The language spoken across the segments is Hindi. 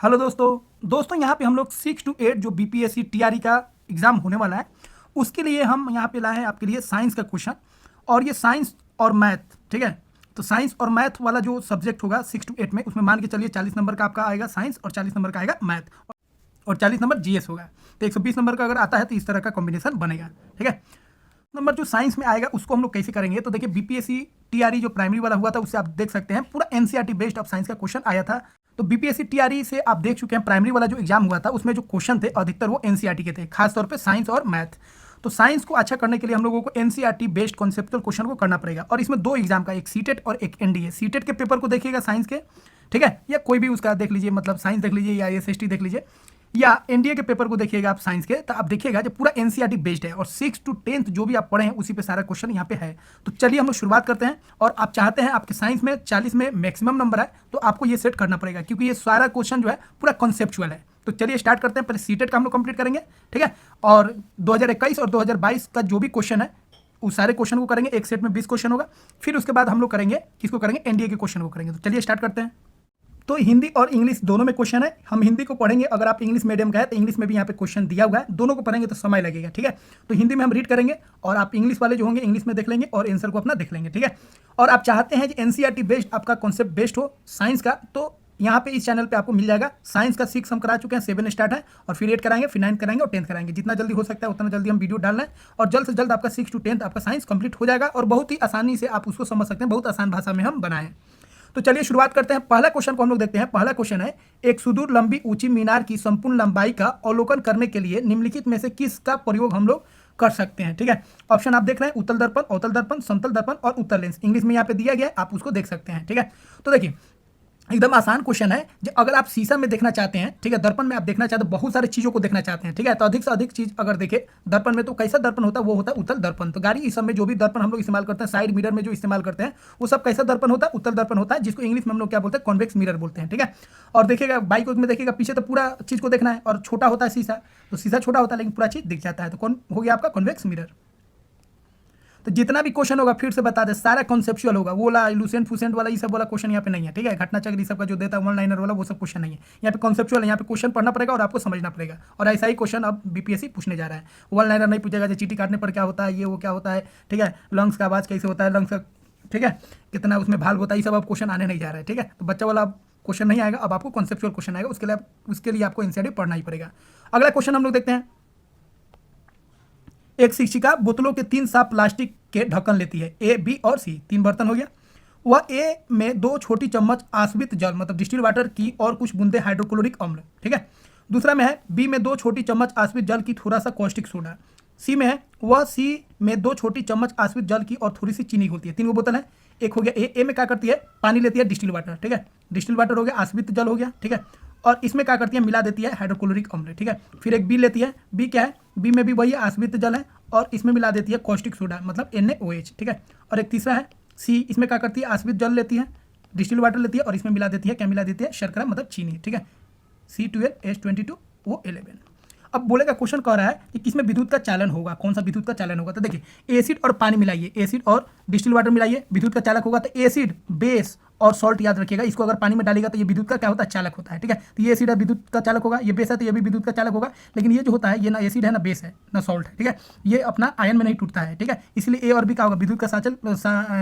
हेलो दोस्तों यहाँ पे हम लोग 6 to 8 जो बीपीएससी टीआरई का एग्ज़ाम होने वाला है उसके लिए हम यहाँ पे लाए हैं आपके लिए साइंस का क्वेश्चन। और ये साइंस और मैथ, ठीक है। तो साइंस और मैथ वाला जो सब्जेक्ट होगा 6 to 8 में, उसमें मान के चलिए 40 नंबर का आपका आएगा साइंस और 40 नंबर का आएगा मैथ और 40 नंबर जीएस होगा। तो 120 नंबर का अगर आता है तो इस तरह का कॉम्बिनेशन बनेगा, ठीक है। नंबर जो साइंस में आएगा उसको हम लोग कैसे करेंगे, तो देखिए बीपीएससी टीआरई जो प्राइमरी वाला हुआ था उससे आप देख सकते हैं पूरा एनसीईआरटी बेस्ड ऑफ साइंस का क्वेश्चन आया था। तो बीपीएससी टीआरई से आप देख चुके हैं प्राइमरी वाला जो एग्जाम हुआ था उसमें जो क्वेश्चन थे अधिकतर वो एनसीईआरटी के थे, खासतौर पे साइंस और मैथ। तो साइंस को अच्छा करने के लिए हम लोगों को एनसीईआरटी बेस्ड कॉन्सेप्चुअल क्वेश्चन को करना पड़ेगा। और इसमें दो एग्जाम का, एक सीटेट और एक एनडीए। सीटेट के पेपर को देखिएगा साइंस के, ठीक है, या कोई भी उसका देख लीजिए, मतलब साइंस देख लीजिए या एसएसटी देख लीजिए, या एनडीए के पेपर को देखिएगा आप साइंस के, तो आप देखिएगा जो पूरा एनसीईआरटी बेस्ड है और 6 to 10 जो भी आप पढ़े हैं उसी पे सारा क्वेश्चन यहाँ पे है। तो चलिए हम लोग शुरुआत करते हैं। और आप चाहते हैं आपके साइंस में 40 में मैक्सिमम नंबर है तो आपको ये सेट करना पड़ेगा, क्योंकि ये सारा क्वेश्चन जो है पूरा कॉन्सेप्चुअल है। तो चलिए स्टार्ट करते हैं। पहले सीटेट का हम लोग कंप्लीट करेंगे, ठीक है। और 2021 और 2022 का जो भी क्वेश्चन है उस सारे क्वेश्चन को करेंगे। एक सेट में 20 क्वेश्चन होगा। फिर उसके बाद हम लोग करेंगे किसको करेंगे, एनडीए के क्वेश्चन को करेंगे। तो चलिए स्टार्ट करते हैं। तो हिंदी और इंग्लिश दोनों में क्वेश्चन है। हम हिंदी को पढ़ेंगे, अगर आप इंग्लिश मीडियम का है तो इंग्लिश में भी यहाँ पे क्वेश्चन दिया हुआ है। दोनों को पढ़ेंगे तो समय लगेगा, ठीक है। तो हिंदी में हम रीड करेंगे और आप इंग्लिश वाले जो होंगे इंग्लिश में देख लेंगे और आंसर को अपना देख लेंगे, ठीक है। और आप चाहते हैं कि एनसीईआरटी बेस्ड आपका कॉन्सेप्ट बेस्ड हो साइंस का, तो यहाँ पे इस चैनल पे आपको मिल जाएगा। साइंस का 6 हम करा चुके हैं, 7 स्टार्ट है और फिर 8 कराएंगे, फिर 9 कराएंगे और 10 कराएंगे। जितना जल्दी हो सकता है उतना जल्दी हम वीडियो डाल रहे हैं और जल्द से जल्द आपका 6 to 10 आपका साइंस कंप्लीट हो जाएगा और बहुत ही आसानी से आप उसको समझ सकते हैं। बहुत आसान भाषा में हम बनाएं। तो चलिए शुरुआत करते हैं। पहला क्वेश्चन को हम लोग देखते हैं। पहला क्वेश्चन है, एक सुदूर लंबी ऊंची मीनार की संपूर्ण लंबाई का अवलोकन करने के लिए निम्नलिखित में से किसका प्रयोग हम लोग कर सकते हैं, ठीक है। ऑप्शन आप देख रहे हैं, उत्तल दर्पण, अवतल दर्पण, समतल दर्पण और उत्तर लेंस। इंग्लिश में यहाँ पे दिया गया है, आप उसको देख सकते हैं, ठीक है। तो देखिए एकदम आसान क्वेश्चन है। जो अगर आप शीशा में देखना चाहते हैं, ठीक है, दर्पण में आप देखना चाहते हैं, बहुत सारी चीज़ों को देखना चाहते हैं, ठीक है, तो अधिक से अधिक चीज़ अगर देखें दर्पण में, तो कैसा दर्पण होता है, वो होता है उत्तल दर्पण। तो गाड़ी इस सब में जो भी दर्पण हम लोग इस्तेमाल करते हैं, साइड मिरर में जो इस्तेमाल करते हैं, वो सब कैसा दर्पण होता है, उत्तल दर्पण होता है, जिसको इंग्लिश में हम लोग क्या बोलते हैं, कॉन्वेक्स मिरर बोलते हैं, ठीक है। और देखिएगा बाइक में देखिएगा पीछे तो पूरा चीज़ को देखना है और छोटा होता है शीशा, तो शीशा छोटा होता है लेकिन पूरा चीज़ दिख जाता है। तो कौन हो गया आपका कॉन्वेक्स मिरर। तो जितना भी क्वेश्चन होगा फिर से बता दे, सारा कॉन्सेप्चुअल होगा। वो वाला लूसेंट फुसेंट वाला ये सब वाला क्वेश्चन यहाँ पे नहीं है, ठीक है। घटना चक्र सब का जो देता है वन लाइनर वाला वो सब क्वेश्चन नहीं है। यहाँ पे कॉन्सेप्चुअल है, यहाँ पे क्वेश्चन पढ़ना पड़ेगा और आपको समझना पड़ेगा। और ऐसा ही क्वेश्चन अब बीपीएससी पूछने जा रहा है। वन लाइनर नहीं पूछेगा जो चीटी काटने पर क्या होता है, ये वो क्या होता है, ठीक है, लंग्स का आवाज़ कैसे होता है, लंग्स का, ठीक है, कितना उसमें भाग होता है, ये सब अब क्वेश्चन आने नहीं जा रहा है, ठीक है। तो बच्चा वाला क्वेश्चन नहीं आएगा, अब आपको कॉन्सेप्चुअल क्वेश्चन आएगा। उसके लिए आपको एनसीईआरटी पढ़ना ही पड़ेगा। अगला क्वेश्चन हम लोग देखते हैं। एक शिक्षिका बोतलों के 3 साफ प्लास्टिक के ढक्कन लेती है, ए, बी और सी। 3 बर्तन हो गया। वह ए में 2 छोटी चम्मच आश्वित जल मतलब डिस्टिल वाटर की और कुछ बूंदे हाइड्रोक्लोरिक अम्ल, ठीक है। दूसरा में है बी में 2 छोटी चम्मच आश्वित जल की थोड़ा सा कॉस्टिक सोडा। सी में है वह सी में 2 छोटी चम्मच आश्वित जल की और थोड़ी सी चीनी होती है। 3 गो बोतल है। एक हो गया ए में क्या करती है, पानी लेती है, डिस्टिल वाटर, ठीक है, डिस्टिल वाटर हो गया, आश्वित जल हो गया, ठीक है। और इसमें क्या करती है, मिला देती है हाइड्रोक्लोरिक अम्ल, ठीक है। फिर एक बी लेती है, बी क्या है, बी में भी वही आश्वित जल है और इसमें मिला देती है कॉस्टिक सोडा मतलब NaOH, ठीक है। और एक तीसरा है सी, इसमें क्या करती है, आश्वित जल लेती है, डिस्टिल वाटर लेती है और इसमें मिला देती है, क्या मिला देती है, शर्करा मतलब चीनी, ठीक है। C12H22O11। अब बोलेगा क्वेश्चन कह रहा है कि किसमें विद्युत का चालन होगा, कौन सा विद्युत का चालन होगा। तो देखिए एसिड और पानी मिलाइए, एसिड और डिस्टिल वाटर मिलाइए, विद्युत का चालक होगा। तो एसिड, बेस और सॉल्ट याद रखिएगा, इसको अगर पानी में डालेगा तो ये विद्युत का क्या होता है, चालक होता है, ठीक है। तो ये एसिड है विद्युत का चालक होगा, ये बेस है तो ये भी विद्युत का चालक होगा। लेकिन ये जो होता है ये ना एसिड है ना बेस है ना सॉल्ट है, ठीक है, ये अपना आयन में नहीं टूटता है, ठीक है। इसलिए ए और बी क्या होगा, विद्युत का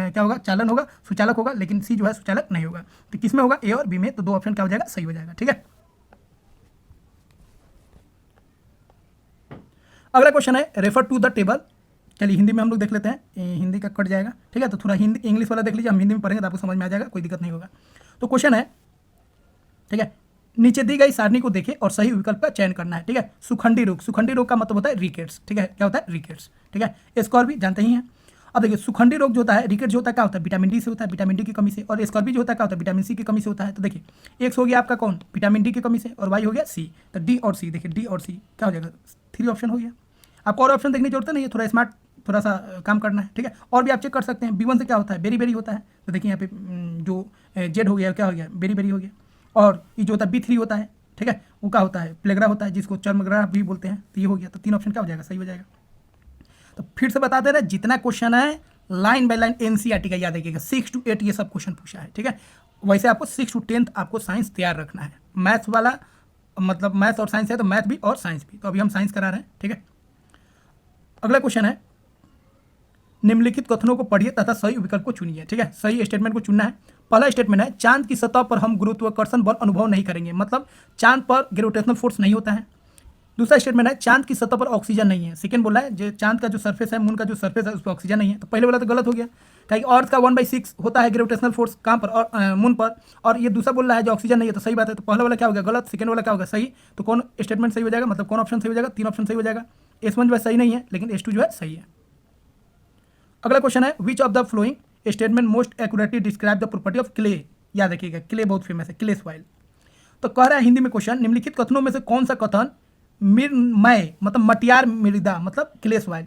क्या होगा, चालन होगा, सुचालक होगा। लेकिन सी जो है सुचालक नहीं होगा। तो किसमें होगा, ए और बी में। तो 2 ऑप्शन क्या हो जाएगा, सही हो जाएगा, ठीक है। अगला क्वेश्चन है, रेफर टू द टेबल। चलिए हिंदी में हम लोग देख लेते हैं, हिंदी का कट जाएगा, ठीक है। तो थोड़ा हिंदी इंग्लिश वाला देख लीजिए, हम हिंदी में पढ़ेंगे तो आपको समझ में आ जाएगा, कोई दिक्कत नहीं होगा। तो क्वेश्चन है, ठीक है, नीचे दी गई सारणी को देखें और सही विकल्प का चयन करना है, ठीक है। सुखंडी रोग, सुखंडी रोग का मतलब होता है रिकेट्स, ठीक है, क्या होता है, रिकेट्स, ठीक है। स्कॉर्बी जानते ही हैं। अब देखिए सुखंडी रोग जो होता है, रिकेट जो होता है क्या होता है, विटामिन डी से होता है, विटामिन डी की कमी से। और स्कॉर्बी जो होता है क्या होता है, विटामिन सी की कमी से होता है। तो देखिए एक्स हो गया आपका कौन, विटामिन डी की कमी से, और वाई हो गया सी। तो डी और सी, देखिए डी और सी क्या हो जाएगा, 3 ऑप्शन हो गया। आपको और ऑप्शन देखने की जरूरत नहीं है, थोड़ा स्मार्ट थोड़ा सा काम करना है, ठीक है। और भी आप चेक कर सकते हैं। B1 से क्या होता है, बेरी बेरी होता है। तो देखिए यहाँ पे जो जेड हो गया क्या हो गया, बेरी बेरी हो गया। और ये जो होता है B3 होता है, ठीक है, वो क्या होता है, प्लेग्रा होता है, जिसको चर्मग्रा भी बोलते हैं। तो ये हो गया। तो 3 ऑप्शन क्या हो जाएगा, सही हो जाएगा। तो फिर से बता दे रहे, जितना क्वेश्चन है लाइन बाय लाइन एनसीईआरटी का याद रखिएगा। 6 to 8 ये सब क्वेश्चन पूछा है, ठीक है। वैसे आपको 6 to 10 आपको साइंस तैयार रखना है। मैथ्स वाला, मतलब मैथ्स और साइंस है तो मैथ भी और साइंस भी, तो अभी हम साइंस करा रहे हैं, ठीक है। अगला क्वेश्चन है, निम्नलिखित कथनों को पढ़िए तथा सही विकल्प को चुनिए, ठीक है। सही स्टेटमेंट को चुनना है। पहला स्टेटमेंट है, चांद की सतह पर हम गुरुत्वाकर्षण बल अनुभव नहीं करेंगे, मतलब चांद पर ग्रेविटेशनल फोर्स नहीं होता है। दूसरा स्टेटमेंट है, चांद की सतह पर ऑक्सीजन नहीं है। सेकंड बोला है, जो चांद का जो सरफेस है, मून का जो सरफेस है, उस पर ऑक्सीजन नहीं है। तो पहले वाला तो गलत हो गया, कहीं अर्थ का 1/6 होता है ग्रेविटेशनल फोर्स कहाँ पर, और मून पर, और ये दूसरा बोल रहा है जो ऑक्सीजन नहीं है, तो सही बात है। तो पहला वाला क्या हो गया, गलत। सेकंड वाला क्या होगा, सही। तो कौन स्टेटमेंट सही हो जाएगा, मतलब कौन ऑप्शन सही हो जाएगा, 3 ऑप्शन सही हो जाएगा। S1 जो है सही नहीं है, लेकिन S2 जो है सही है। अगला क्वेश्चन है, which of the following statement most accurately describe the property of clay. याद रखिएगा, क्ले बहुत फेमस है, क्ले सॉइल। तो कह रहा है हिंदी में क्वेश्चन, निम्नलिखित कथनों में से कौन सा कथन मृन्मय मतलब मटियार मृदा मतलब क्ले सॉइल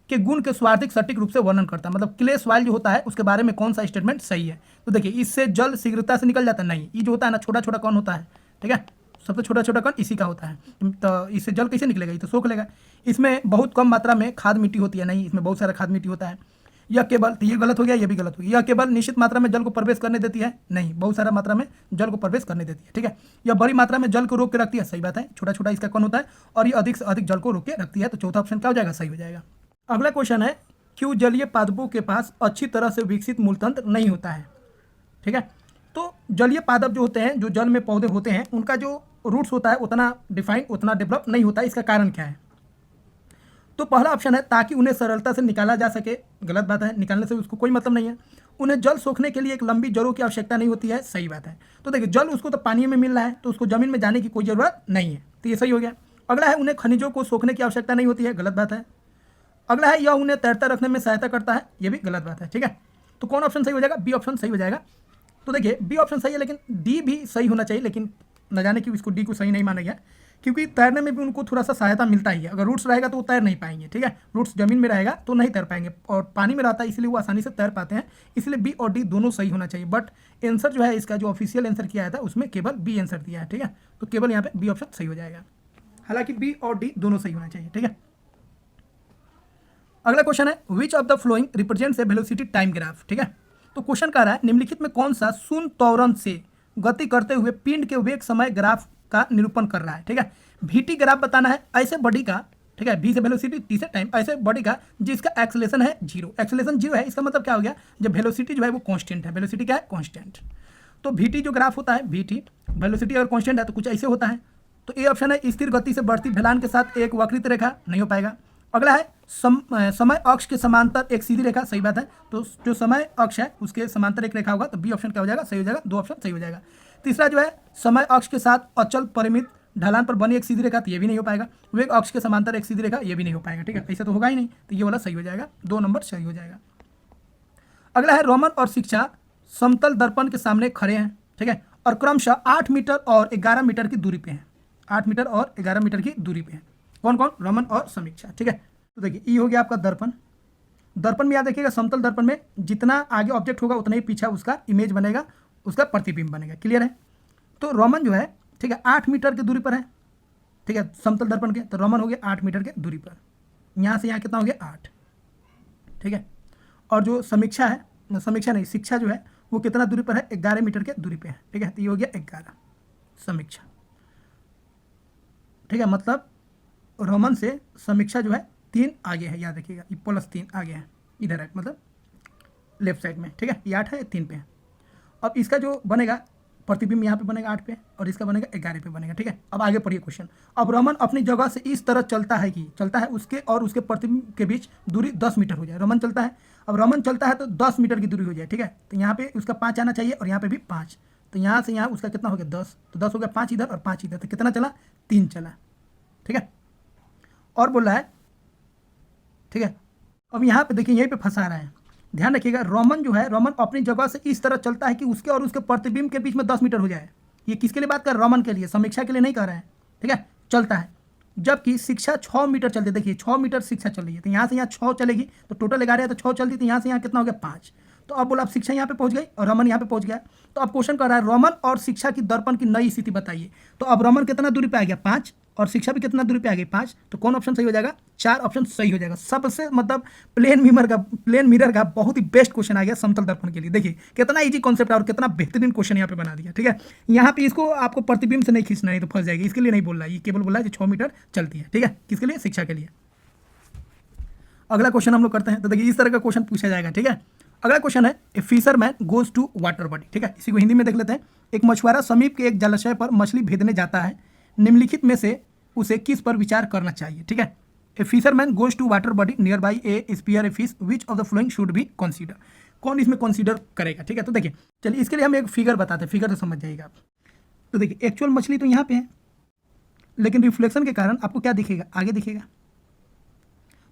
के गुण के स्वार्थिक सटीक रूप से वर्णन करता है, मतलब क्ले सॉइल जो होता है उसके बारे में कौन सा स्टेटमेंट सही है। तो देखिए, इससे जल शीघ्रता से निकल जाता है, नहीं, ये जो होता है ना छोटा छोटा कण होता है, ठीक है, सबसे छोटा छोटा कण इसी का होता है, तो इससे जल कैसे निकलेगा, ये तो सोख लेगा। इसमें बहुत कम मात्रा में खाद मिट्टी होती है, नहीं, इसमें बहुत सारा खाद मिट्टी होता है। यह केवल, तो ये गलत हो गया, ये भी गलत हो गया। यह केवल निश्चित मात्रा में जल को प्रवेश करने देती है, नहीं, बहुत सारा मात्रा में जल को प्रवेश करने देती है, ठीक है। यह बड़ी मात्रा में जल को रोक के रखती है, सही बात है, छोटा छोटा इसका कण होता है, और ये अधिक से अधिक जल को रोक के रखती है। तो चौथा ऑप्शन क्या हो जाएगा, सही हो जाएगा। अगला क्वेश्चन है, क्यों जलीय पादपों के पास अच्छी तरह से विकसित मूलतंत्र नहीं होता है, ठीक है। तो जलीय पादप जो होते हैं, जो जल में पौधे होते हैं, उनका जो रूट्स होता है उतना डिफाइन, उतना डेवलप नहीं होता है। इसका कारण क्या है, तो पहला ऑप्शन है, ताकि उन्हें सरलता से निकाला जा सके। गलत बात है, निकालने से उसको कोई मतलब नहीं है। उन्हें जल सोखने के लिए एक लंबी जड़ों की आवश्यकता नहीं होती है, सही बात है। तो देखिए, जल उसको तो पानी में मिल रहा है, तो उसको जमीन में जाने की कोई ज़रूरत नहीं है, तो ये सही हो गया। अगला है, उन्हें खनिजों को सोखने की आवश्यकता नहीं होती है, गलत बात है। अगला है, यह उन्हें तैरता रखने में सहायता करता है, ये भी गलत बात है, ठीक है। तो कौन ऑप्शन सही हो जाएगा, बी ऑप्शन सही हो जाएगा। तो देखिए, बी ऑप्शन सही है, लेकिन डी भी सही होना चाहिए, लेकिन न जाने क्यों इसको डी को सही नहीं माना गया, क्योंकि तैरने में भी उनको थोड़ा सा सहायता मिलता ही है। अगर रूट्स रहेगा तो वो तैर नहीं पाएंगे, ठीक है, रूट्स जमीन में रहेगा तो नहीं तैर पाएंगे, और पानी में रहता है इसलिए वो आसानी से तैर पाते हैं, इसलिए बी और डी दोनों सही होना चाहिए। बट आंसर जो है इसका, जो ऑफिशियल आंसर किया था उसमें केवल बी आंसर दिया है, ठीक है, तो केवल यहाँ पे बी ऑप्शन सही हो जाएगा, हालांकि बी और डी दोनों सही होना चाहिए, ठीक है। अगला क्वेश्चन है, which of the flowing represents A velocity time graph, ठीक है। तो क्वेश्चन कह रहा है, निम्नलिखित में कौन सा शून्य त्वरण से गति करते हुए पिंड के वेग समय ग्राफ का निरूपण कर रहा है, ठीक है। VT ग्राफ बताना है ऐसे बॉडी का, ठीक है, V से वेलोसिटी, T से टाइम, ऐसे बॉडी का जिसका एक्सेलेरेशन है 0, एक्सेलेरेशन 0 है, इसका मतलब क्या हो गया, जब वेलोसिटी जो है वो कांस्टेंट है, वेलोसिटी क्या है, कांस्टेंट। तो VT जो ग्राफ होता है, VT वेलोसिटी अगर कांस्टेंट है तो कुछ ऐसे होता है। तो ए ऑप्शन है, स्थिर गति से बढ़ती ढलान के साथ एक वक्रित रेखा, नहीं हो पाएगा। अगला है, समय अक्ष के समांतर एक सीधी रेखा, सही बात है। तो जो समय अक्ष है उसके समांतर एक रेखा होगा, तो बी ऑप्शन क्या हो जाएगा, सही हो जाएगा, 2 ऑप्शन सही हो जाएगा। तीसरा जो है, समय अक्ष के साथ अचल परिमित ढलान पर बनी एक सीधी रेखा, तो ये भी नहीं हो पाएगा। वेग अक्ष के समांतर एक सीधी रेखा, ये भी नहीं हो पाएगा, ठीक है, ऐसा तो होगा ही नहीं, तो ये वाला सही हो जाएगा, 2 नंबर सही हो जाएगा। अगला है, रोमन और शिक्षा समतल दर्पण के सामने खड़े हैं, ठीक है, और क्रमशः 8 मीटर और 11 मीटर की दूरी पे हैं, 8 मीटर और 11 मीटर की दूरी पे हैं। कौन कौन, रोमन और समीक्षा, ठीक है। तो देखिए, ये हो गया आपका दर्पण। दर्पण में याद रखिएगा, समतल दर्पण में जितना आगे ऑब्जेक्ट होगा उतना ही पीछे उसका इमेज बनेगा, उसका प्रतिबिंब बनेगा, क्लियर है। तो रोमन जो है, ठीक है, 8 मीटर की दूरी पर है, ठीक है, समतल दर्पण के, तो रोमन हो गया 8 मीटर की दूरी पर, यहाँ से यहाँ कितना हो गया 8, ठीक है। और जो समीक्षा है, समीक्षा नहीं, शिक्षा जो है वो कितना दूरी पर है, 11 मीटर के दूरी पे है, ठीक है, तो ये हो गया 11 समीक्षा, ठीक है। मतलब रोमन से समीक्षा जो है 3 आगे है, याद रखिएगा, ये +3 आगे है, इधर है, मतलब लेफ्ट साइड में, ठीक है, ये 8 है, ये 3 पे है। अब इसका जो बनेगा प्रतिबिंब यहाँ पे बनेगा 8 पे, और इसका बनेगा 11 पे बनेगा, ठीक है। अब आगे पढ़िए क्वेश्चन। अब रोमन अपनी जगह से इस तरह चलता है कि उसके और उसके प्रतिबिंब के बीच दूरी 10 मीटर हो जाए। रोमन चलता है, अब रोमन चलता है तो 10 मीटर की दूरी हो जाए, ठीक है। तो यहाँ पे उसका 5 आना चाहिए, और यहाँ पे भी 5, तो यहाँ से यहाँ उसका कितना हो गया 10, तो 10 हो गया, 5 इधर और 5 इधर, तो कितना चला, 3 चला, ठीक है। और बोल रहा है, ठीक है, अब यहाँ पे देखिए, यहीं पे फंसा रहा है, ध्यान रखिएगा। रोमन जो है, रोमन अपनी जगह से इस तरह चलता है कि उसके और उसके प्रतिबिंब के बीच में 10 मीटर हो जाए। ये किसके लिए बात कर, रोमन के लिए, समीक्षा के लिए नहीं कर रहे हैं, ठीक है, चलता है। जबकि शिक्षा 6 मीटर चलती है, देखिए 6 मीटर शिक्षा चल रही है, तो यहाँ से यहाँ 6 चलेगी, तो टोटल 11 है, तो 6 चलती, तो यहाँ से यहाँ कितना हो गया 5। तो अब बोला, अब शिक्षा यहाँ पे पहुँच गई और रोमन यहाँ पे पहुँच गया। तो अब क्वेश्चन कर रहा है, रोमन और शिक्षा की दर्पण की नई स्थिति बताइए। तो अब रोमन कितना दूरी पे आ गया 5, और शिक्षा भी कितना दूरी पे आ गई 5, तो कौन ऑप्शन सही हो जाएगा? 4 ऑप्शन सही हो जाएगा। सबसे मतलब प्लेन मिरर का बहुत ही बेस्ट क्वेश्चन आ गया समतल दर्पण के लिए। देखिए कितना इजी कॉन्सेप्ट है और कितना बेहतरीन क्वेश्चन यहाँ पे बना दिया। ठीक है, यहाँ पे इसको आपको प्रतिबिंब से नहीं खींचना है तो फंस जाएगी, इसके लिए नहीं बोल रहा है, ये केवल बोल रहा है 6 मीटर चलती है। ठीक है, किसके लिए? शिक्षा के लिए। अगला क्वेश्चन हम लोग करते हैं। तो देखिए इस तरह का क्वेश्चन पूछा जाएगा। ठीक है, अगला क्वेश्चन है a fisherman goes to water body. ठीक है, इसी को हिंदी में देख लेते हैं। एक मछुआरा समीप के एक जलाशय पर मछली भेजने जाता है, निम्नलिखित में से उसे किस पर विचार करना चाहिए? ठीक है, a fisherman goes to water body near by a spear a fish, which of the flowing should be consider. कौन इसमें कंसीडर करेगा? ठीक है, तो देखिए चलिए इसके लिए हम एक फिगर बताते हैं, फिगर तो समझ जाइएगा आप। तो देखिए एक्चुअल मछली तो यहाँ पे है, लेकिन रिफ्लेक्शन के कारण आपको क्या दिखेगा? आगे दिखेगा।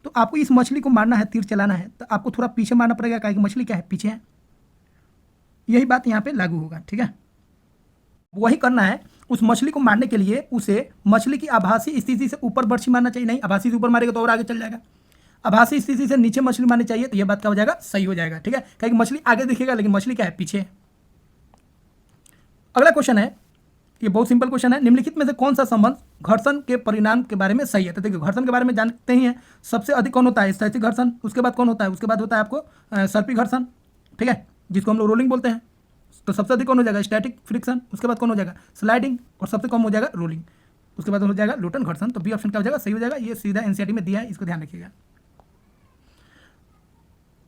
तो आपको इस मछली को मारना है, तीर चलाना है, तो आपको थोड़ा पीछे मारना पड़ेगा, क्योंकि मछली क्या है? पीछे है। यही बात यहाँ पे लागू होगा। ठीक है, वही करना है। उस मछली को मारने के लिए उसे मछली की आभासी स्थिति से ऊपर बर्छी मारना चाहिए। नहीं, आभासी से ऊपर मारेगा तो और आगे चल जाएगा। आभासी स्थिति से नीचे मछली मारनी चाहिए, तो यह बात क्या हो जाएगा? सही हो जाएगा। ठीक है, क्योंकि मछली आगे दिखेगा लेकिन मछली क्या है? पीछे। अगला क्वेश्चन है, ये बहुत सिंपल क्वेश्चन है। निम्नलिखित में से कौन सा संबंध घर्षण के परिणाम के बारे में सही है? तो देखिए घर्षण के बारे में जानते ही हैं, सबसे अधिक कौन होता है? स्थैतिक घर्षण। उसके बाद कौन होता है? उसके बाद होता है आपको सर्पी घर्षण। ठीक है, जिसको हम लोग रोलिंग बोलते हैं। तो सबसे अधिक कौन हो जाएगा? Static friction. उसके बाद कौन हो जाएगा? स्लाइडिंग। और सबसे कम हो जाएगा रोलिंग। उसके बाद हो जाएगा लोटन घर्षण। तो बी ऑप्शन क्या हो जाएगा? सही हो जाएगा। ये सीधा एनसीईआरटी में दिया है, इसको ध्यान रखिएगा।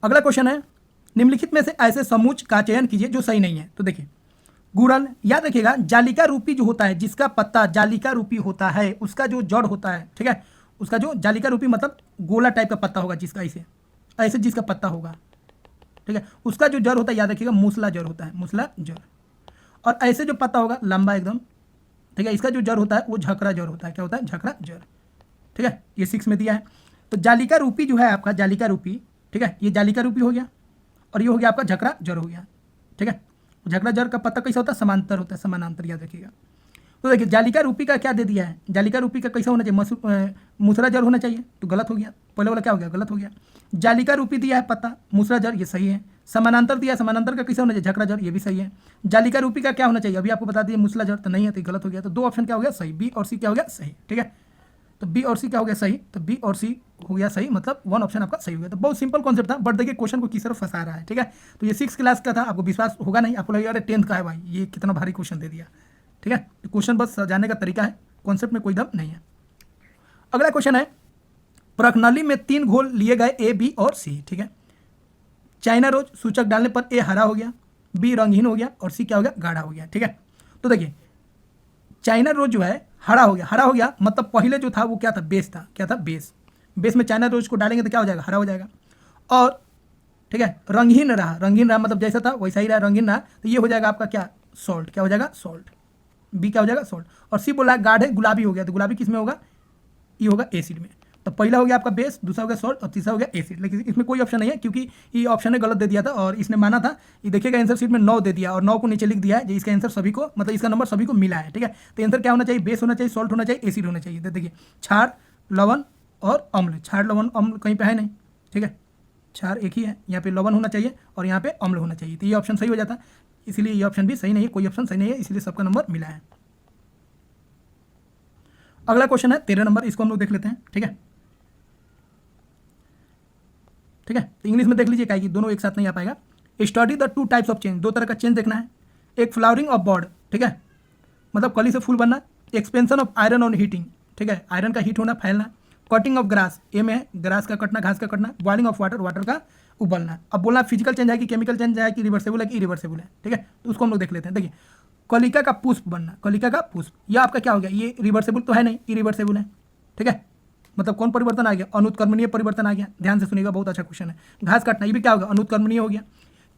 अगला क्वेश्चन है, निम्नलिखित में से ऐसे समूच का चयन कीजिए जो सही नहीं है। तो देखिए गुड़न, याद रखिएगा जालिका रूपी जो होता है, जिसका पत्ता जालिका रूपी होता है, उसका जो जड़ होता है, ठीक है, उसका जो जालिका रूपी मतलब गोला टाइप का पत्ता होगा, जिसका ऐसे ऐसे जिसका पत्ता होगा, ठीक है, उसका जो जड़ होता है, याद रखिएगा मूसला जड़ होता है, मूसला जड़। और ऐसे जो पत्ता होगा लंबा एकदम, ठीक है, इसका जो जड़ होता है वो झकरा जड़ होता है। क्या होता है? झकरा जड़। ठीक है, ये 6 में दिया है। तो जालिका रूपी जो है आपका, जालिका रूपी, ठीक है, ये जालिका रूपी हो गया और ये हो गया आपका झकरा जड़ हो गया। ठीक है, झकरा जड़ का पत्ता कैसा होता है? समांतर होता है, समानांतर, याद रखिएगा। तो देखिए जालिका रूपी का क्या दे दिया है? जालिका रूपी का कैसा होना चाहिए? मूसला जड़ होना चाहिए, तो गलत हो गया। पहले वाला क्या हो गया? गलत हो गया। जालिका रूपी दिया है पत्ता, मूसला जड़, ये सही है। समानांतर दिया है, समानांतर का कैसा होना चाहिए? झकरा जड़, ये भी सही है। जालिका रूपी का क्या होना चाहिए? अभी आपको बता दिए मूसला जड़, तो नहीं है, तो गलत हो गया। तो 2 ऑप्शन क्या हो गया? सही। बी और सी क्या हो गया? सही। ठीक है, तो बी और सी क्या हो गया? सही। तो बी और सी हो गया सही, मतलब 1 ऑप्शन आपका सही हो गया। तो बहुत सिंपल कॉन्सेप्ट था, बट देखिए क्वेश्चन को किस तरह फंसा रहा है। ठीक है, तो ये 6 क्लास का था, आपको विश्वास होगा नहीं, आपको लगेगा अरे 10th का है भाई, ये कितना भारी क्वेश्चन दे दिया। ठीक है, तो क्वेश्चन बस जाने का तरीका है, कॉन्सेप्ट में कोई दम नहीं है। अगला क्वेश्चन है, प्रश्नावली में 3 घोल लिए गए ए, बी और सी। ठीक है, चाइना रोज सूचक डालने पर ए हरा हो गया, बी रंगहीन हो गया और सी क्या हो गया? गाढ़ा हो गया। ठीक है, तो देखिए चाइना रोज जो है हरा हो गया। हरा हो गया मतलब पहले जो था वो क्या था? बेस था। क्या था? बेस। बेस में चाइना रोज को डालेंगे तो क्या हो जाएगा? हरा हो जाएगा। और ठीक है, रंगहीन रहा, रंगीन रहा मतलब जैसा था वैसा ही रहा, रंगीन रहा, तो ये हो जाएगा आपका क्या? सॉल्ट। क्या हो जाएगा? सॉल्ट। बी क्या हो जाएगा? सॉल्ट। और सी बोला गाढ़े गुलाबी हो गया, तो गुलाबी किस में होगा? ये होगा एसिड में। तो पहला हो गया आपका बेस, दूसरा हो गया सॉल्ट और तीसरा हो गया एसिड। लेकिन इसमें कोई ऑप्शन नहीं है क्योंकि ये ऑप्शन ने गलत दे दिया था और इसने माना था। ये देखिएगा आंसर शीट में 9 दे दिया और 9 को नीचे लिख दिया है, जो इसका आंसर सभी को, मतलब इसका नंबर सभी को मिला है। ठीक है, तो आंसर क्या होना चाहिए? बेस होना चाहिए, सॉल्ट होना चाहिए, एसिड होना चाहिए। देखिए क्षार, लवण और अम्ल। क्षार, लवण, अम्ल कहीं पे है नहीं। ठीक है, क्षार एक ही है, यहाँ पे लवण होना चाहिए और यहाँ पे अम्ल होना चाहिए, तो ये ऑप्शन सही हो जाता। इसलिए ये ऑप्शन भी सही नहीं है, कोई ऑप्शन सही नहीं है, इसलिए सबका नंबर मिला है। अगला क्वेश्चन है 13 नंबर, इसको हम लोग देख लेते हैं। ठीक है, ठीक है, तो इंग्लिश में देख लीजिए, क्या दोनों एक साथ नहीं आ पाएगा। Study the 2 types of change, 2 तरह का चेंज देखना है। एक फ्लावरिंग ऑफ बर्ड, ठीक है, मतलब कली से फूल बनना। Expansion of iron on heating, ठीक है, आयरन का हीट होना, फैलना। कटिंग ऑफ ग्रास, ए में है ग्रास का कटना, घास का कटना। बॉइलिंग ऑफ वाटर, वाटर का उबलना। अब बोलना फिजिकल चेंज है कि केमिकल चेंज है कि रिवर्सेबल है कि इरिवर्सेबल है। ठीक है, तो उसको हम लोग देख लेते हैं। देखिए कलिका का पुष्प बनना, कलिका का पुष्प, यह आपका क्या हो गया? ये रिवर्सेबल तो है नहीं, इरिवर्सेबल है। ठीक है, मतलब कौन परिवर्तन आ गया? अनुत्क्रमणीय परिवर्तन आ गया। ध्यान से सुनिएगा, बहुत अच्छा क्वेश्चन है। घास काटना, ये भी क्या होगा? अनुत्क्रमणीय हो गया।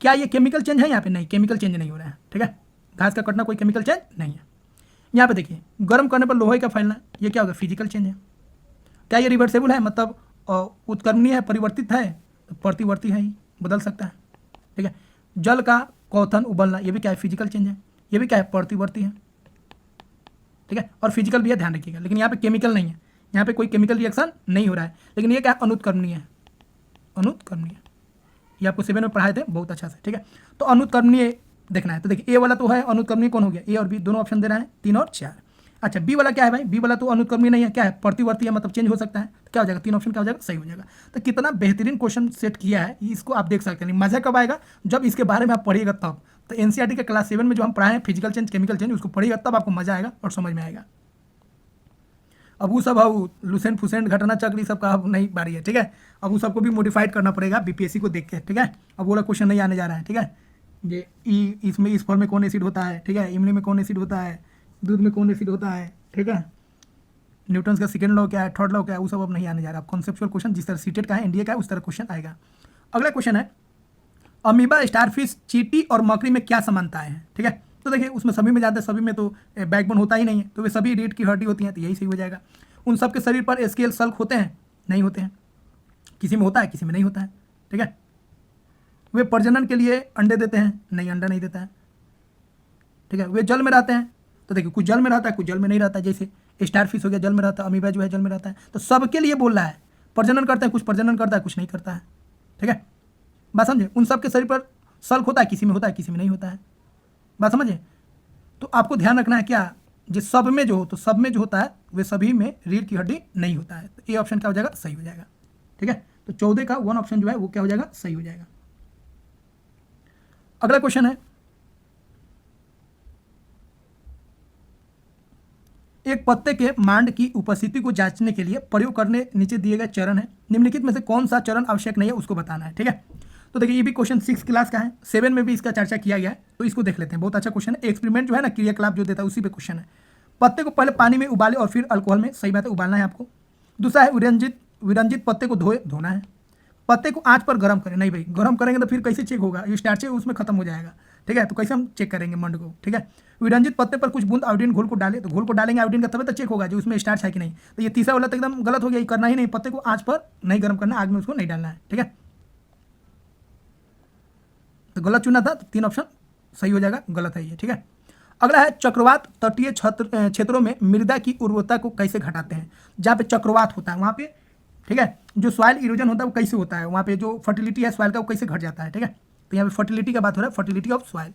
क्या ये केमिकल चेंज है? यहाँ पे नहीं, केमिकल चेंज नहीं हो रहा है। ठीक है, घास का कटना कोई केमिकल चेंज नहीं है। यहाँ पे देखिए गर्म करने पर लोहे का फैलना, ये क्या होगा? फिजिकल चेंज है। क्या ये रिवर्सेबल है? मतलब उत्क्रमणीय है, परिवर्तित है, तो प्रतिवर्ती है, बदल सकता है। ठीक है, जल का क्वथन, उबलना, ये भी क्या है? फिजिकल चेंज है। ये भी क्या है? प्रतिवर्ती है। ठीक है, और फिजिकल भी है, ध्यान रखिएगा। लेकिन यहाँ पे केमिकल नहीं है, यहाँ पे कोई केमिकल रिएक्शन नहीं हो रहा है। लेकिन ये क्या है? अनुत्क्रमणीय है। अनुत्क्रमणीय, ये आपको 7 में पढ़ाए थे बहुत अच्छा से। ठीक है, तो अनुत्क्रमणीय देखना है। तो देखिए ए वाला तो है अनुत्क्रमणीय, कौन हो गया? ए और बी दोनों ऑप्शन दे रहा है, 3 और 4। अच्छा बी वाला क्या है भाई, बी वाला तो अनुक्रमणीय नहीं है, क्या है, प्रतिवर्ती है, मतलब चेंज हो सकता है। तो क्या हो जाएगा, 3 ऑप्शन क्या हो जाएगा, सही हो जाएगा। तो कितना बेहतरीन क्वेश्चन सेट किया है, इसको आप देख सकते हैं। मजा कब आएगा, जब इसके बारे में आप पढ़िएगा तब। तो एनसीईआरटी के क्लास 7 में जो हम पढ़ाए हैं फिजिकल चेंज केमिकल चेंज, उसको पढ़िएगा तब आपको मजा आएगा और समझ में आएगा। अब वो सब अब लुसेंट फुसेंट घटना चक्र सब का अब नहीं बारी है, ठीक है। अब वो सबको भी मॉडिफाइड करना पड़ेगा बीपीएससी को देख के, ठीक है। अब वो क्वेश्चन नहीं आने जा रहा है, ठीक है। ये इसमें इस फॉर्म में कौन एसिड होता है, ठीक है, इमली में कौन एसिड होता है, दूध में कौन एसिड होता है, ठीक है, न्यूटन का सेकंड लॉ क्या है, थर्ड लॉ क्या है, वो सब अब नहीं आने जा रहा। कॉन्सेप्चुअल क्वेश्चन जिस तरह सीटेट का है, एनडीए का है, उस तरह क्वेश्चन आएगा। अगला क्वेश्चन है, अमीबा, स्टारफिश, चींटी और मकड़ी में क्या समानताएं हैं, ठीक है। तो देखिए उसमें सभी में जाते हैं, सभी में तो बैकबोन होता ही नहीं है, तो वे सभी रीढ़ की हड्डी होती हैं, तो यही सही हो जाएगा। उन सब के शरीर पर स्केल सल्क होते हैं, नहीं होते हैं, किसी में होता है किसी में नहीं होता है, ठीक है। वे प्रजनन के लिए अंडे देते हैं, नहीं, अंडा नहीं देता है, ठीक है। वे जल में रहते हैं, तो देखिए कुछ जल में रहता है कुछ जल में नहीं रहता है, जैसे स्टारफिश हो गया जल में रहता है, अमीबा जो है जल में रहता है। तो सबके लिए बोल रहा है, प्रजनन करते हैं, कुछ प्रजनन करता है कुछ नहीं करता है, ठीक है, बात समझे। उन सब के शरीर पर सल्क होता है, किसी में होता है किसी में नहीं होता है, बात समझे। तो आपको ध्यान रखना है क्या, जिस सब में जो हो, तो सब में जो होता है वे सभी में रीढ़ की हड्डी नहीं होता है। तो ए ऑप्शन क्या हो जाएगा, सही हो जाएगा, ठीक है। तो 14 का 1 ऑप्शन जो है वो क्या हो जाएगा, सही हो जाएगा। अगला क्वेश्चन है, एक पत्ते के मांड की उपस्थिति को जांचने के लिए प्रयोग करने नीचे दिए गए चरण है, निम्नलिखित में से कौन सा चरण आवश्यक नहीं है उसको बताना है, ठीक है। तो देखिए ये भी क्वेश्चन 6 क्लास का है, 7 में भी इसका चर्चा किया गया है, तो इसको देख लेते हैं। बहुत अच्छा क्वेश्चन है, एक्सपेरिमेंट जो है ना क्रियाकलाप जो देता है उसी पे क्वेश्चन है। पत्ते को पहले पानी में उबाले और फिर अल्कोहल में, सही बात है, उबालना है आपको। दूसरा है विरंजित पत्ते को धोना है। पत्ते को आंच पर गर्म करें, नहीं भाई गर्म करेंगे तो फिर कैसे चेक होगा, ये स्टार्च है उसमें खत्म हो जाएगा, ठीक है। तो कैसे हम चेक करेंगे मंड को, ठीक है। विरंजित पत्ते पर कुछ बूंद आयोडीन घोल को डालें, तो घोल को डालेंगे आयोडीन का, तभी तो चेक होगा जो उसमें स्टार्च है कि नहीं। तो ये तीसरा वाला तो एकदम गलत हो गया, ये करना ही नहीं, पत्ते को आंच पर नहीं गर्म करना, आग में उसको नहीं डालना है, ठीक है। तो गलत चुना था, तो 3 ऑप्शन सही हो जाएगा, गलत है ये, ठीक है। अगला है, चक्रवात तटीय क्षेत्रों में मृदा की उर्वरता को कैसे घटाते हैं। जहाँ पे चक्रवात होता है वहाँ पे, ठीक है, जो सॉइल इरोजन होता है वो कैसे होता है, वहाँ पे जो फर्टिलिटी है सॉइल का वो कैसे घट जाता है, ठीक है। तो यहाँ पे फर्टिलिटी का बात हो रहा है, फर्टिलिटी ऑफ सॉइल,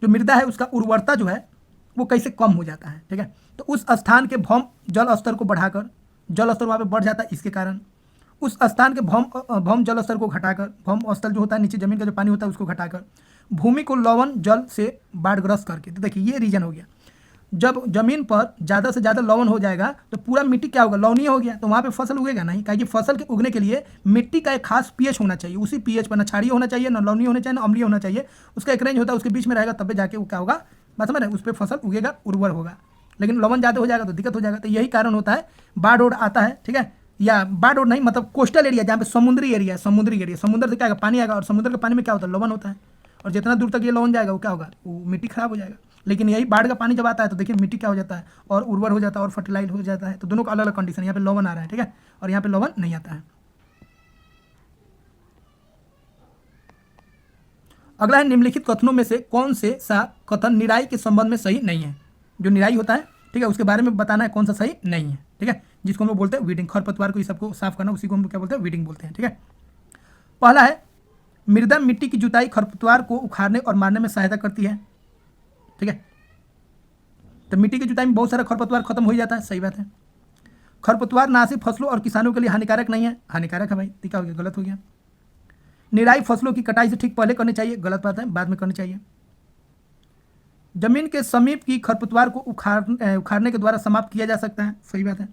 जो मृदा है उसका उर्वरता जो है वो कैसे कम हो जाता है, ठीक है। तो उस स्थान के भौम जल स्तर को बढ़ाकर, जल स्तर वहाँ पे बढ़ जाता है, इसके कारण उस स्थान के भौम जल स्तर को घटाकर, भौम स्थल जो होता है नीचे जमीन का जो पानी होता है उसको घटाकर, भूमि को लवण जल से बाढ़ग्रस्त करके। तो देखिए ये रीजन हो गया, जब जमीन पर ज़्यादा से ज़्यादा लवण हो जाएगा तो पूरा मिट्टी क्या होगा, लवणीय हो गया, तो वहाँ पे फसल उगेगा नहीं, क्योंकि फसल के उगने के लिए मिट्टी का एक खास पीएच होना चाहिए, उसी पीएच पर न क्षारीय होना चाहिए, न लवणीय होना चाहिए, न अम्लीय होना चाहिए, उसका एक रेंज होता है, उसके बीच में रहेगा, तब जाके वो क्या होगा, बात समझ रहे हैं, उस पर फसल उगेगा, उर्वर होगा। लेकिन लवण ज़्यादा हो जाएगा तो दिक्कत हो जाएगा। तो यही कारण होता है बाढ़ ओढ़ आता है, ठीक है, या बाढ़ ओढ़ नहीं मतलब कोस्टल एरिया, जहाँ पे समुद्री एरिया, समुद्र से क्या आएगा, पानी आएगा, और समुद्र के पानी में क्या होता है, लवण होता है, और जितना दूर तक ये लवण जाएगा वो क्या होगा, वो मिट्टी खराब हो जाएगा। लेकिन यही बाढ़ का पानी जब आता है तो देखिए मिट्टी क्या हो जाता है, और उर्वर हो जाता है और फर्टिलाइज हो जाता है। तो दोनों का अलग अलग कंडीशन, यहाँ पे लवण आ रहा है, ठीक है, और यहाँ पे लवण नहीं आता है। अगला है, निम्नलिखित कथनों में से कौन से सा कथन निराई के संबंध में सही नहीं है। जो निराई होता है, ठीक है, उसके बारे में बताना है कौन सा सही नहीं है, ठीक है, जिसको हम लोग बोलते हैं वीडिंग, खरपतवार को, इस सबको साफ करना, उसी को हम लोग क्या बोलते हैं, वीडिंग बोलते हैं, ठीक है। पहला है, मृदा मिट्टी की जुताई खरपतवार को उखाड़ने और मारने में सहायता करती है, ठीक है। तो मिट्टी की जुताई में बहुत सारा खरपतवार खत्म हो जाता है, सही बात है। खरपतवार ना सिर्फ फसलों और किसानों के लिए हानिकारक नहीं है, हानिकारक है भाई, टीका हो गया, गलत हो गया। निराई फसलों की कटाई से ठीक पहले करनी चाहिए, गलत बात है, बाद में करनी चाहिए। जमीन के समीप की खरपतवार को उखाड़ने के द्वारा समाप्त किया जा सकता है, सही बात है।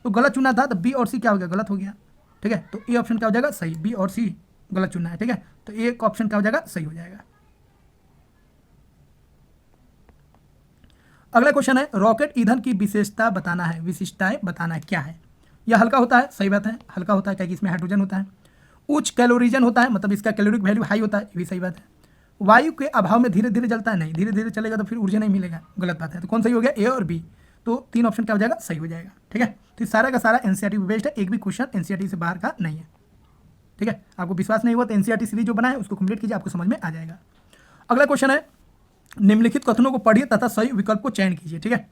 तो गलत चुना था, तो बी और सी क्या हो गया, गलत हो गया, ठीक है। तो ए ऑप्शन क्या हो जाएगा, सही, बी और सी गलत चुना है, ठीक है। तो एक ऑप्शन क्या हो जाएगा, सही हो जाएगा। अगला क्वेश्चन है, रॉकेट ईंधन की विशेषताएं बताना है, क्या है। यह हल्का होता है, सही बात है, हल्का होता है क्योंकि इसमें हाइड्रोजन होता है। उच्च कैलोरीजन होता है, मतलब इसका कैलोरिक वैल्यू हाई होता है, ये भी सही बात है। वायु के अभाव में धीरे धीरे जलता है, नहीं, धीरे धीरे चलेगा तो फिर ऊर्जा नहीं मिलेगा, गलत बात है। तो कौन सही हो गया, ए और बी। तो 3 ऑप्शन क्या हो जाएगा, सही हो जाएगा, ठीक है। तो सारा का सारा एनसीईआरटी बेस्ड है, एक भी क्वेश्चन एनसीईआरटी से बाहर का नहीं है, ठीक है। आपको विश्वास नहीं हुआ तो एनसीईआरटी सीरीज जो बना है उसको कंप्लीट कीजिए, आपको समझ में आ जाएगा। अगला क्वेश्चन है, निम्नलिखित कथनों को पढ़िए तथा सही विकल्प को चयन कीजिए, ठीक है।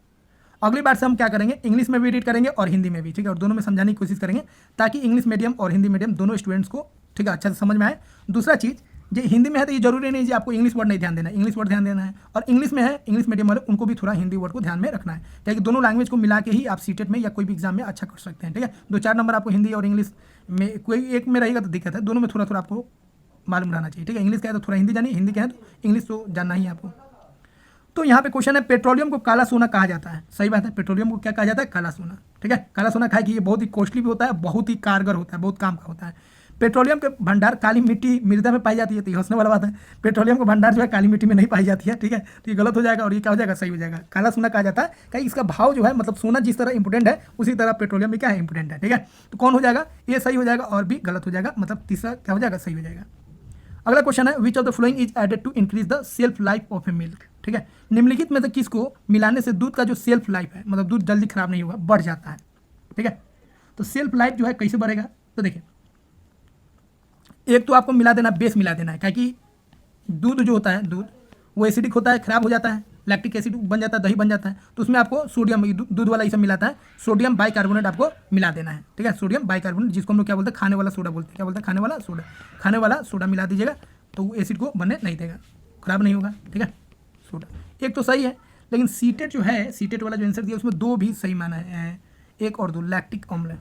अगली बार से हम क्या करेंगे, इंग्लिश में भी रीड करेंगे और हिंदी में भी, ठीक है, और दोनों में समझाने की कोशिश करेंगे ताकि इंग्लिश मीडियम और हिंदी मीडियम दोनों स्टूडेंट्स को, ठीक है, अच्छा से समझ में आए। दूसरा चीज़, जो हिंदी में है तो ये जरूरी नहीं है जी आपको इंग्लिश वर्ड नहीं ध्यान देना है, इंग्लिश वर्ड ध्यान देना है। और इंग्लिश में है, इंग्लिश मीडियम वाले उनको भी थोड़ा हिंदी वर्ड को ध्यान में रखना है, क्योंकि दोनों लैंग्वेज को मिला के ही आप सीटेट में या कोई भी एग्जाम में अच्छा कर सकते हैं। ठीक है, 2-4 नंबर आपको हिंदी और इंग्लिश में कोई एक में रहेगा तो दिक्कत है, दोनों में थोड़ा थोड़ा आपको मालूम रहना चाहिए। ठीक है, इंग्लिश का है तो थोड़ा हिंदी जानिए, हिंदी का है तो इंग्लिश तो जानना ही है आपको। तो यहाँ पे क्वेश्चन है, पेट्रोलियम को काला सोना कहा जाता है। सही बात है, पेट्रोलियम को क्या कहा जाता है? काला सोना। ठीक है, काला सोना कहा कि ये बहुत ही कॉस्टली भी होता है, बहुत ही कारगर होता है, बहुत काम का होता है। पेट्रोलियम के भंडार काली मिट्टी मृदा में पाई जाती है, तो ये हंसने वाला बात है। पेट्रोलियम का भंडार जो है काली मिट्टी में नहीं पाई जाती है। ठीक है, तो ये गलत हो जाएगा और ये क्या हो जाएगा? सही हो जाएगा। काला सोना कहा जाता है कि इसका भाव जो है, मतलब सोना जिस तरह इंपोर्टेंट है उसी तरह पेट्रोलियम भी क्या है? इंपोर्टेंट है। ठीक है, तो कौन हो जाएगा? ये सही हो जाएगा और भी गलत हो जाएगा, मतलब तीसरा क्या हो जाएगा? सही हो जाएगा। अगला क्वेश्चन है, which of the following is added to increase the shelf life of a milk. ठीक है, निम्नलिखित में से किसको मिलाने से दूध का जो सेल्फ लाइफ है, मतलब दूध जल्दी खराब नहीं होगा, बढ़ जाता है। ठीक है, तो सेल्फ लाइफ जो है कैसे बढ़ेगा? तो देखिए, एक तो आपको मिला देना, बेस मिला देना है, क्योंकि दूध जो होता है, दूध वो एसिडिक होता है, खराब हो जाता है, लैक्टिक एसिड बन जाता है, दही बन जाता है, तो उसमें आपको सोडियम, दूध वाला ये सब मिलाता है, सोडियम बाइकार्बोनेट आपको मिला देना है। ठीक है, सोडियम बाइकार्बोनेट, जिसको हम लोग क्या बोलते हैं? खाने वाला सोडा बोलते हैं। क्या बोलते हैं? खाने वाला सोडा। खाने वाला सोडा मिला दीजिएगा तो वो एसिड को बनने नहीं देगा, खराब नहीं होगा। ठीक है, सोडा एक तो सही है, लेकिन सीटेट जो है, सीटेट वाला जो आंसर दिया उसमें दो भी सही माना है, एक और दो, लैक्टिक अम्ल।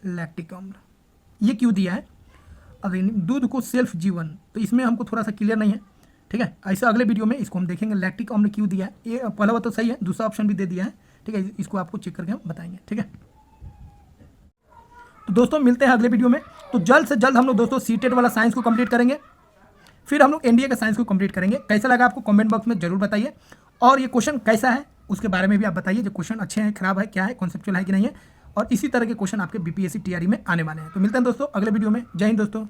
लैक्टिक अम्ल ये क्यों दिया है? अगर दूध को सेल्फ जीवन, तो इसमें हमको थोड़ा सा क्लियर नहीं है। ठीक है, ऐसा अगले वीडियो में इसको हम देखेंगे लैक्टिक अम्ल क्यों दिया है। ये पहला बात तो सही है, दूसरा ऑप्शन भी दे दिया है। ठीक है, इसको आपको चेक करके हम बताएंगे। ठीक है, तो दोस्तों मिलते हैं अगले वीडियो में। तो जल्द से जल्द हम लोग दोस्तों सीटेट वाला साइंस को कंप्लीट करेंगे, फिर हम लोग एनडीए का साइंस को कंप्लीट करेंगे। कैसा लगा आपको कमेंट बॉक्स में जरूर बताइए, और ये क्वेश्चन कैसा है उसके बारे में भी आप बताइए, जो क्वेश्चन अच्छे हैं, खराब है, क्या है, कॉन्सेप्चुअल है कि नहीं है, और इसी तरह के क्वेश्चन आपके बीपीएससी टीआरई में आने वाले हैं। तो मिलते हैं दोस्तों अगले वीडियो में। जय हिंद दोस्तों।